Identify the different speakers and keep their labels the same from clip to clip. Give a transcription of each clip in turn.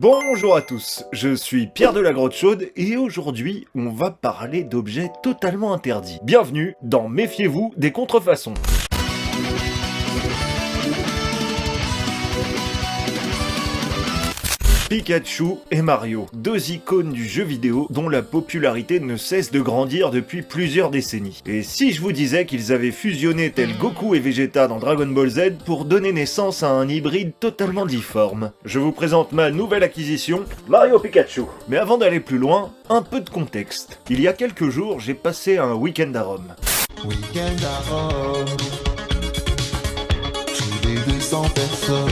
Speaker 1: Bonjour à tous, je suis Pierre de la Grotte Chaude et aujourd'hui on va parler d'objets totalement interdits. Bienvenue dans Méfiez-vous des contrefaçons. Pikachu et Mario, deux icônes du jeu vidéo dont la popularité ne cesse de grandir depuis plusieurs décennies. Et si je vous disais qu'ils avaient fusionné tel Goku et Vegeta dans Dragon Ball Z pour donner naissance à un hybride totalement difforme? Je vous présente ma nouvelle acquisition, Mario Pikachu. Mais avant d'aller plus loin, un peu de contexte. Il y a quelques jours, j'ai passé un week-end à Rome.
Speaker 2: Week-end à Rome, plus de 200 personnes.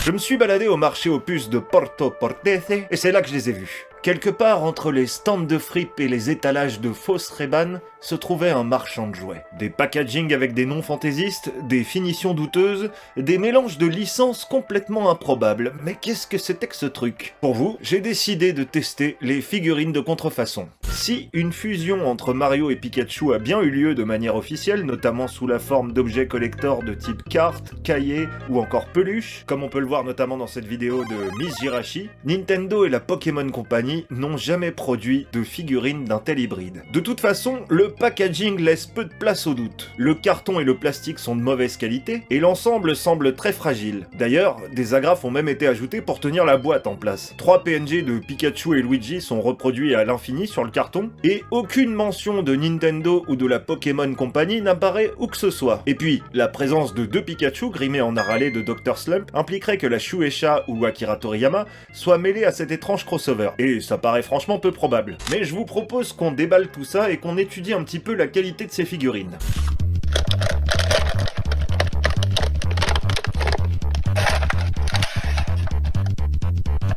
Speaker 1: Je me suis baladé au marché aux puces de Porto Portese et c'est là que je les ai vus. Quelque part entre les stands de fripes et les étalages de fausses Ray-Ban se trouvait un marchand de jouets. Des packaging avec des noms fantaisistes, des finitions douteuses, des mélanges de licences complètement improbables. Mais qu'est-ce que c'était que ce truc? Pour vous, j'ai décidé de tester les figurines de contrefaçon. Si une fusion entre Mario et Pikachu a bien eu lieu de manière officielle, notamment sous la forme d'objets collector de type cartes, cahiers ou encore peluches, comme on peut le voir notamment dans cette vidéo de Miss Jirachi, Nintendo et la Pokémon Company n'ont jamais produit de figurines d'un tel hybride. De toute façon, le packaging laisse peu de place au doute. Le carton et le plastique sont de mauvaise qualité et l'ensemble semble très fragile. D'ailleurs, des agrafes ont même été ajoutées pour tenir la boîte en place. 3 PNG de Pikachu et Luigi sont reproduits à l'infini sur le carton et aucune mention de Nintendo ou de la Pokémon Company n'apparaît où que ce soit. Et puis, la présence de 2 Pikachu grimés en Harale de Dr. Slump impliquerait que la Shueisha ou Akira Toriyama soient mêlés à cet étrange crossover. Et ça paraît franchement peu probable. Mais je vous propose qu'on déballe tout ça et qu'on étudie un petit peu la qualité de ces figurines.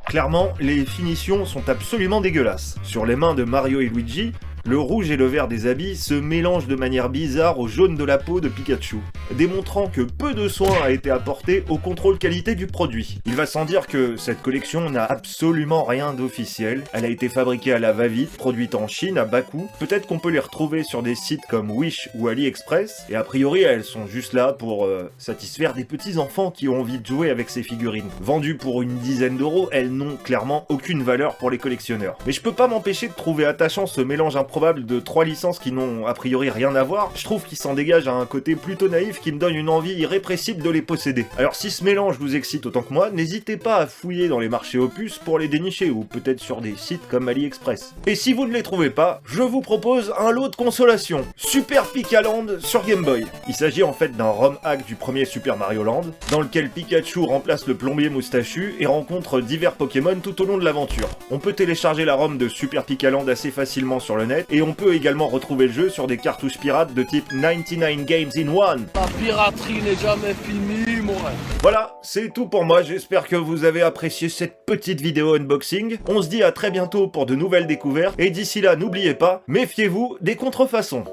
Speaker 1: Clairement, les finitions sont absolument dégueulasses. Sur les mains de Mario et Luigi, le rouge et le vert des habits se mélangent de manière bizarre au jaune de la peau de Pikachu, démontrant que peu de soin a été apporté au contrôle qualité du produit. Il va sans dire que cette collection n'a absolument rien d'officiel, elle a été fabriquée à la va-vite, produite en Chine à bas coût, peut-être qu'on peut les retrouver sur des sites comme Wish ou AliExpress, et a priori elles sont juste là pour satisfaire des petits enfants qui ont envie de jouer avec ces figurines. Vendues pour une dizaine d'euros, elles n'ont clairement aucune valeur pour les collectionneurs. Mais je peux pas m'empêcher de trouver attachant ce mélange improbable de 3 licences qui n'ont a priori rien à voir. Je trouve qu'il s'en dégage à un côté plutôt naïf qui me donne une envie irrépressible de les posséder. Alors si ce mélange vous excite autant que moi, n'hésitez pas à fouiller dans les marchés aux puces pour les dénicher, ou peut-être sur des sites comme AliExpress. Et si vous ne les trouvez pas, je vous propose un lot de consolation. Super Pikaland sur Game Boy. Il s'agit en fait d'un ROM hack du premier Super Mario Land, dans lequel Pikachu remplace le plombier moustachu et rencontre divers Pokémon tout au long de l'aventure. On peut télécharger la ROM de Super Pikaland assez facilement sur le net, et on peut également retrouver le jeu sur des cartouches pirates de type 99 Games in One.
Speaker 3: La piraterie n'est jamais finie, mon rêve.
Speaker 1: Voilà, c'est tout pour moi, j'espère que vous avez apprécié cette petite vidéo unboxing. On se dit à très bientôt pour de nouvelles découvertes, et d'ici là, n'oubliez pas, méfiez-vous des contrefaçons.